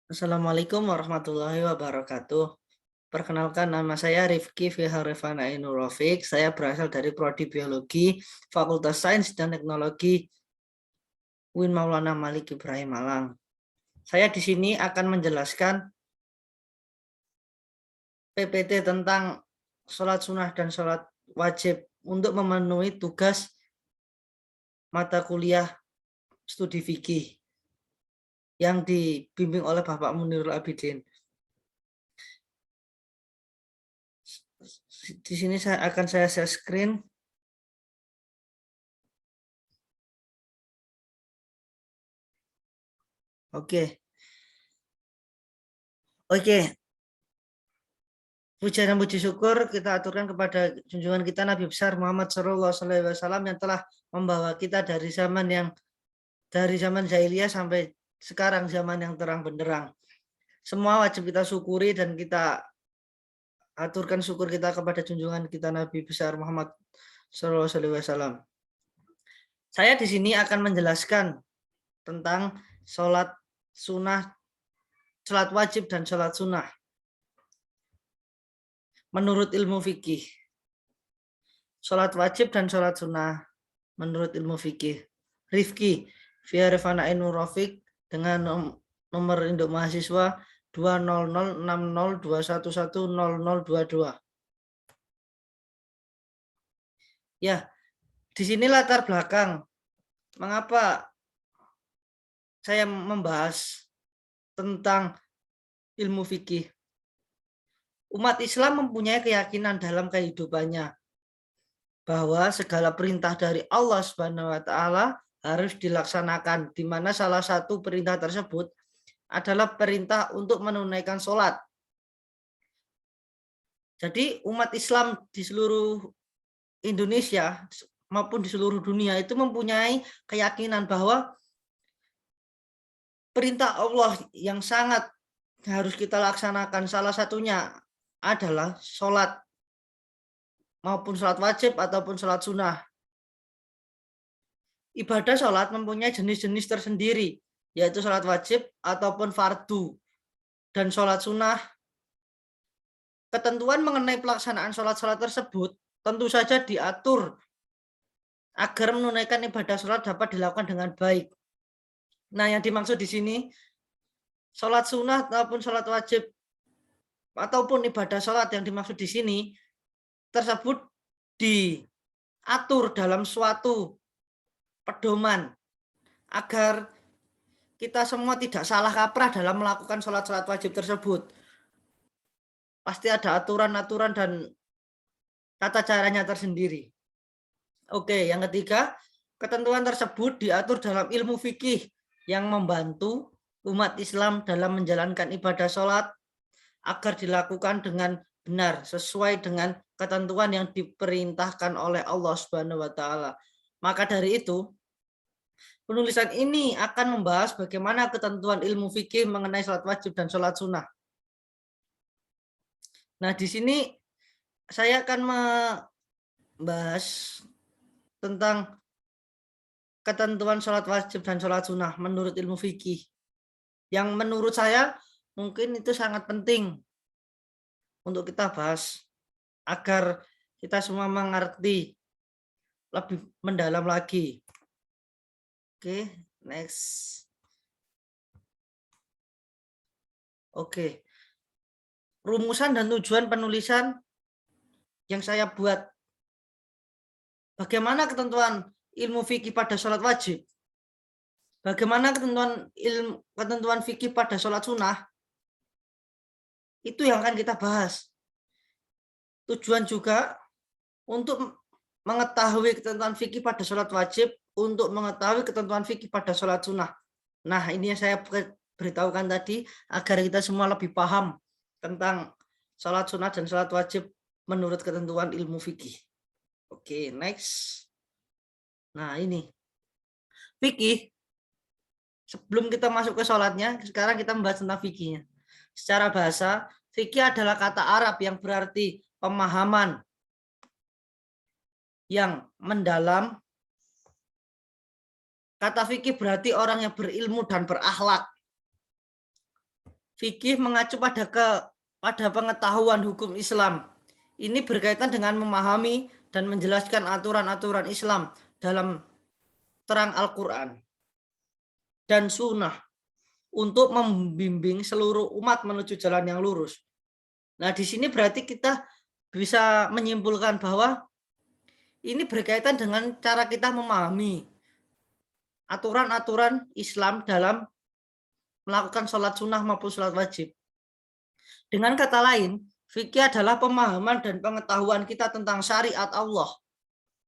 Assalamualaikum warahmatullahi wabarakatuh. Perkenalkan, nama saya Rifki Fiharifana Ainurofik. Saya berasal dari Prodi Biologi Fakultas Sains dan Teknologi UIN Maulana Malik Ibrahim Malang. Saya di sini akan menjelaskan PPT tentang sholat sunnah dan sholat wajib untuk memenuhi tugas mata kuliah studi fikih yang dibimbing oleh Bapak Munirul Abidin. Di sini akan saya share screen. Oke. Puja dan puji syukur kita aturkan kepada junjungan kita Nabi besar Muhammad SAW yang telah membawa kita dari zaman jahiliyah sampai sekarang zaman yang terang benderang. Semua wajib kita syukuri dan kita aturkan syukur kita kepada junjungan kita Nabi besar Muhammad SAW. Saya di sini akan menjelaskan tentang sholat sunnah, sholat wajib dan sholat sunnah menurut ilmu fikih. Sholat wajib dan sholat sunnah menurut ilmu fikih. Rifki Fiarifana Ainurofik dengan nomor induk mahasiswa 2006021100022. Ya, di sini latar belakang mengapa saya membahas tentang ilmu fikih. Umat Islam mempunyai keyakinan dalam kehidupannya bahwa segala perintah dari Allah Subhanahu wa taala harus dilaksanakan, di mana salah satu perintah tersebut adalah perintah untuk menunaikan sholat. Jadi umat Islam di seluruh Indonesia maupun di seluruh dunia itu mempunyai keyakinan bahwa perintah Allah yang sangat harus kita laksanakan salah satunya adalah sholat, maupun sholat wajib ataupun sholat sunnah. Ibadah sholat mempunyai jenis-jenis tersendiri, yaitu sholat wajib ataupun fardu. Dan sholat sunnah, ketentuan mengenai pelaksanaan sholat-sholat tersebut tentu saja diatur agar menunaikan ibadah sholat dapat dilakukan dengan baik. Nah, yang dimaksud di sini, sholat sunnah ataupun sholat wajib ataupun ibadah sholat yang dimaksud di sini tersebut diatur dalam suatu pedoman agar kita semua tidak salah kaprah dalam melakukan sholat-sholat wajib tersebut. Pasti ada aturan-aturan dan tata caranya tersendiri. Oke, yang ketiga, ketentuan tersebut diatur dalam ilmu fikih yang membantu umat Islam dalam menjalankan ibadah sholat agar dilakukan dengan benar sesuai dengan ketentuan yang diperintahkan oleh Allah Subhanahu wa taala. Maka dari itu, penulisan ini akan membahas bagaimana ketentuan ilmu fikih mengenai sholat wajib dan sholat sunnah. Nah, di sini saya akan membahas tentang ketentuan sholat wajib dan sholat sunnah menurut ilmu fikih. Yang menurut saya mungkin itu sangat penting untuk kita bahas agar kita semua mengerti lebih mendalam lagi. Oke, next. Oke. Rumusan dan tujuan penulisan yang saya buat. Bagaimana ketentuan ilmu fikih pada sholat wajib? Bagaimana ketentuan fikih pada sholat sunnah? Itu yang akan kita bahas. Tujuan juga untuk mengetahui ketentuan fikih pada sholat wajib, untuk mengetahui ketentuan fikih pada sholat sunnah. Nah, ini yang saya beritahukan tadi agar kita semua lebih paham tentang sholat sunnah dan sholat wajib menurut ketentuan ilmu fikih. Oke, next. Nah, ini fikih. Sebelum kita masuk ke sholatnya, sekarang kita membahas tentang fikihnya. Secara bahasa, fikih adalah kata Arab yang berarti pemahaman yang mendalam. Kata fikih berarti orang yang berilmu dan berakhlak. Fikih mengacu pada pengetahuan hukum Islam. Ini berkaitan dengan memahami dan menjelaskan aturan-aturan Islam dalam terang Al-Quran dan Sunnah untuk membimbing seluruh umat menuju jalan yang lurus. Nah, di sini berarti kita bisa menyimpulkan bahwa ini berkaitan dengan cara kita memahami aturan-aturan Islam dalam melakukan sholat sunnah maupun sholat wajib. Dengan kata lain, fikih adalah pemahaman dan pengetahuan kita tentang syariat Allah,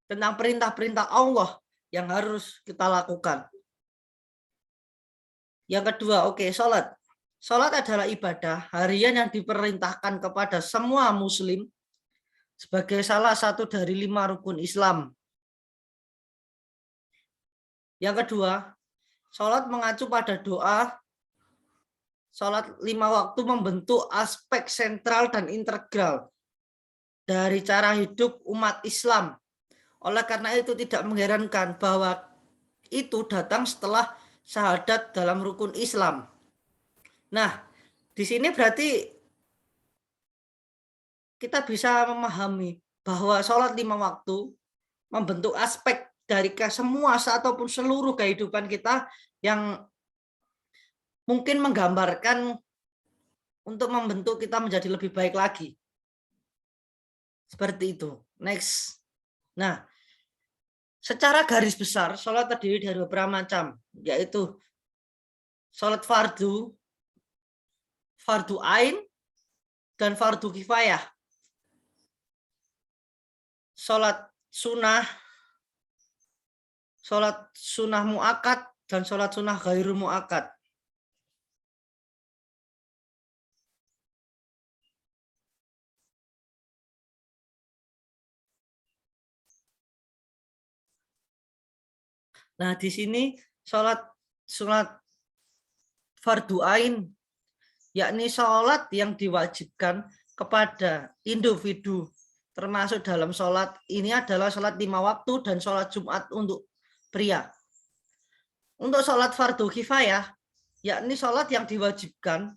tentang perintah-perintah Allah yang harus kita lakukan. Yang kedua, sholat. Sholat adalah ibadah harian yang diperintahkan kepada semua muslim sebagai salah satu dari 5 rukun Islam. Yang kedua, sholat mengacu pada doa. Sholat 5 waktu membentuk aspek sentral dan integral dari cara hidup umat Islam. Oleh karena itu tidak mengherankan bahwa itu datang setelah syahadat dalam rukun Islam. Nah, di sini berarti kita bisa memahami bahwa sholat 5 waktu membentuk aspek dari semua ataupun seluruh kehidupan kita yang mungkin menggambarkan untuk membentuk kita menjadi lebih baik lagi. Seperti itu. Next. Nah, secara garis besar, sholat terdiri dari beberapa macam, yaitu sholat fardu ain, dan fardu kifayah. Sholat sunnah mu'akkad, dan sholat sunnah ghairu mu'akkad. Nah, di sini sholat fardu ain, yakni sholat yang diwajibkan kepada individu, termasuk dalam sholat ini adalah sholat 5 waktu dan sholat Jumat untuk pria. Untuk sholat fardu kifayah, yakni sholat yang diwajibkan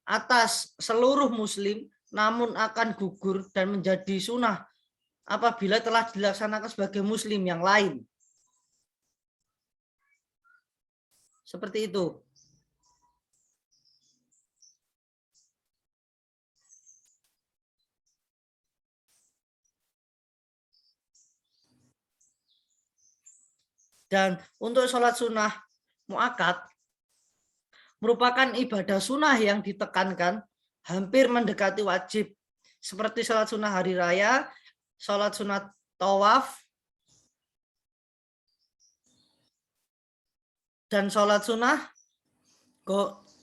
atas seluruh muslim, namun akan gugur dan menjadi sunnah apabila telah dilaksanakan sebagai muslim yang lain. Seperti itu. Dan untuk sholat sunnah mu'akkad merupakan ibadah sunnah yang ditekankan hampir mendekati wajib, seperti sholat sunnah hari raya, sholat sunnah tawaf, dan sholat sunnah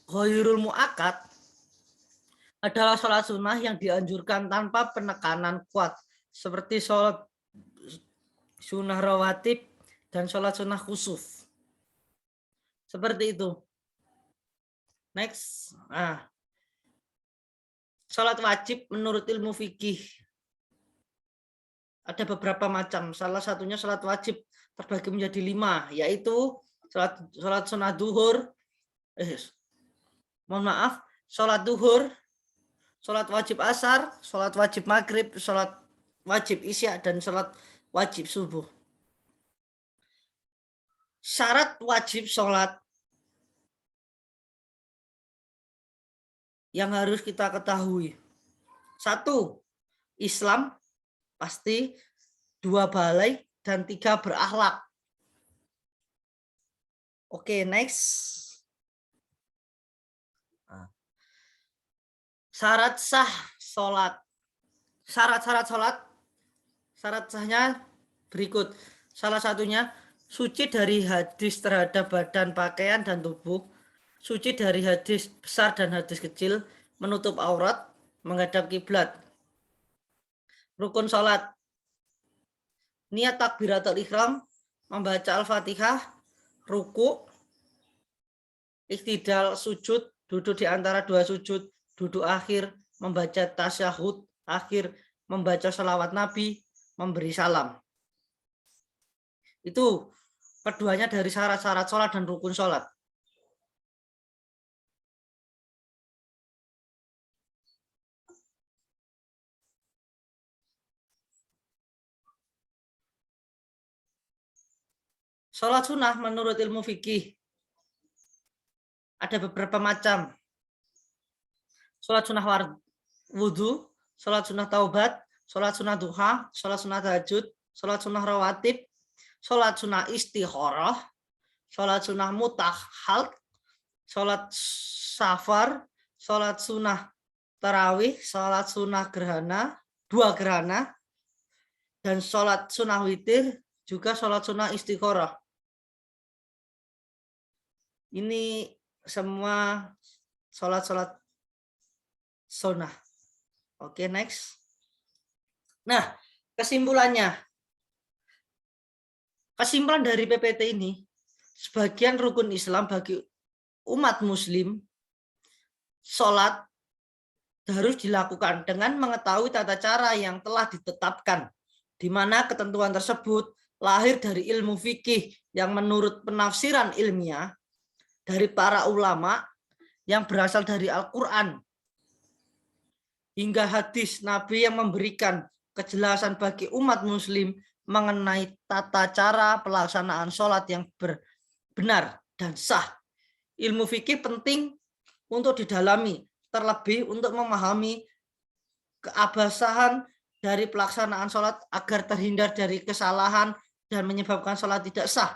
ghairul mu'akkad adalah sholat sunnah yang dianjurkan tanpa penekanan kuat, seperti sholat sunnah rawatib dan sholat sunnah khusuf. Seperti itu. Next. Nah, sholat wajib menurut ilmu fikih ada beberapa macam. Salah satunya sholat wajib terbagi menjadi 5, yaitu sholat sunnah duhur, sholat duhur, sholat wajib asar, sholat wajib maghrib, sholat wajib isya, dan sholat wajib subuh. Syarat wajib sholat yang harus kita ketahui. 1, Islam pasti, 2, balik, dan 3, berakhlak. Oke, next. Syarat sah sholat. Syarat-syarat sholat, syarat sahnya berikut. Salah satunya suci dari hadis terhadap badan, pakaian, dan tubuh, suci dari hadis besar dan hadis kecil, menutup aurat, menghadap kiblat. Rukun sholat, niat takbiratul ihram, membaca Al-Fatihah, ruku, iktidal sujud, duduk di antara 2 sujud, duduk akhir, membaca tasyahud akhir, membaca sholawat Nabi, memberi salam. Itu keduanya dari syarat-syarat sholat dan rukun sholat. Sholat sunnah menurut ilmu fikih ada beberapa macam. Sholat sunnah wudhu, sholat sunnah taubat, sholat sunnah duha, sholat sunnah tahajud, sholat sunnah rawatib, sholat sunnah istikharah, sholat sunnah mutahal, sholat safar, sholat sunnah tarawih, sholat sunnah gerhana, 2 gerhana, dan sholat sunnah witir, juga sholat sunnah istikharah. Ini semua sholat-sholat sunnah. Oke, next. Nah, kesimpulannya. Kesimpulan dari PPT ini, sebagian rukun Islam bagi umat muslim, sholat harus dilakukan dengan mengetahui tata cara yang telah ditetapkan, di mana ketentuan tersebut lahir dari ilmu fikih yang menurut penafsiran ilmiah dari para ulama yang berasal dari Al-Quran hingga hadis Nabi yang memberikan kejelasan bagi umat muslim mengenai tata cara pelaksanaan sholat yang benar dan sah. Ilmu fikih penting untuk didalami, terlebih untuk memahami keabsahan dari pelaksanaan sholat agar terhindar dari kesalahan dan menyebabkan sholat tidak sah.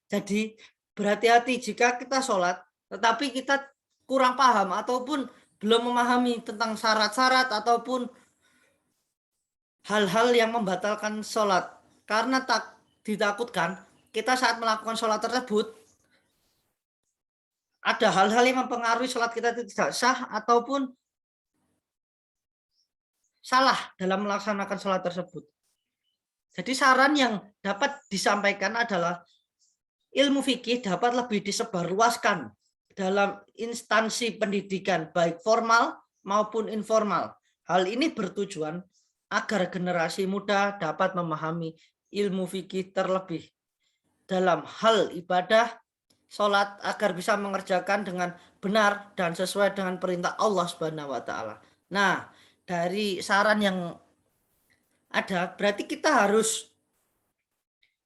Jadi berhati-hati jika kita sholat, tetapi kita kurang paham ataupun belum memahami tentang syarat-syarat ataupun hal-hal yang membatalkan sholat. Karena tak ditakutkan kita saat melakukan sholat tersebut ada hal-hal yang mempengaruhi sholat kita tidak sah ataupun salah dalam melaksanakan sholat tersebut. Jadi saran yang dapat disampaikan adalah ilmu fikih dapat lebih disebarluaskan dalam instansi pendidikan baik formal maupun informal. Hal ini bertujuan agar generasi muda dapat memahami ilmu fikih terlebih dalam hal ibadah sholat agar bisa mengerjakan dengan benar dan sesuai dengan perintah Allah Subhanahu wa taala. Nah, dari saran yang ada berarti kita harus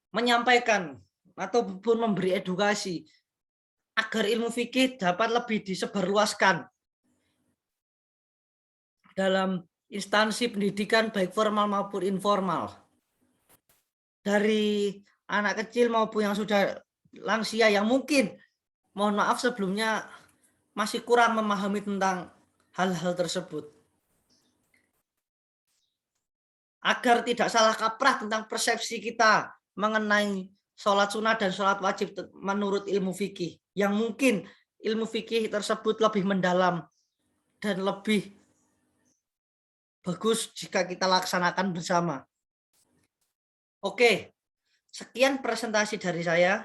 menyampaikan ataupun memberi edukasi agar ilmu fikih dapat lebih disebarluaskan dalam instansi pendidikan baik formal maupun informal. Dari anak kecil maupun yang sudah lansia yang mungkin, mohon maaf sebelumnya, masih kurang memahami tentang hal-hal tersebut. Agar tidak salah kaprah tentang persepsi kita mengenai sholat sunnah dan sholat wajib menurut ilmu fikih, yang mungkin ilmu fikih tersebut lebih mendalam dan lebih bagus jika kita laksanakan bersama. Oke, sekian presentasi dari saya.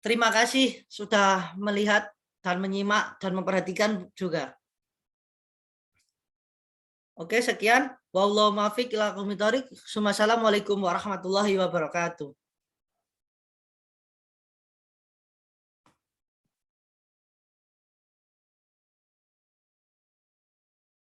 Terima kasih sudah melihat dan menyimak dan memperhatikan juga. Oke, sekian. Wallahu muwaffiq ila aqwamit thoriq. Wassalamualaikum warahmatullahi wabarakatuh.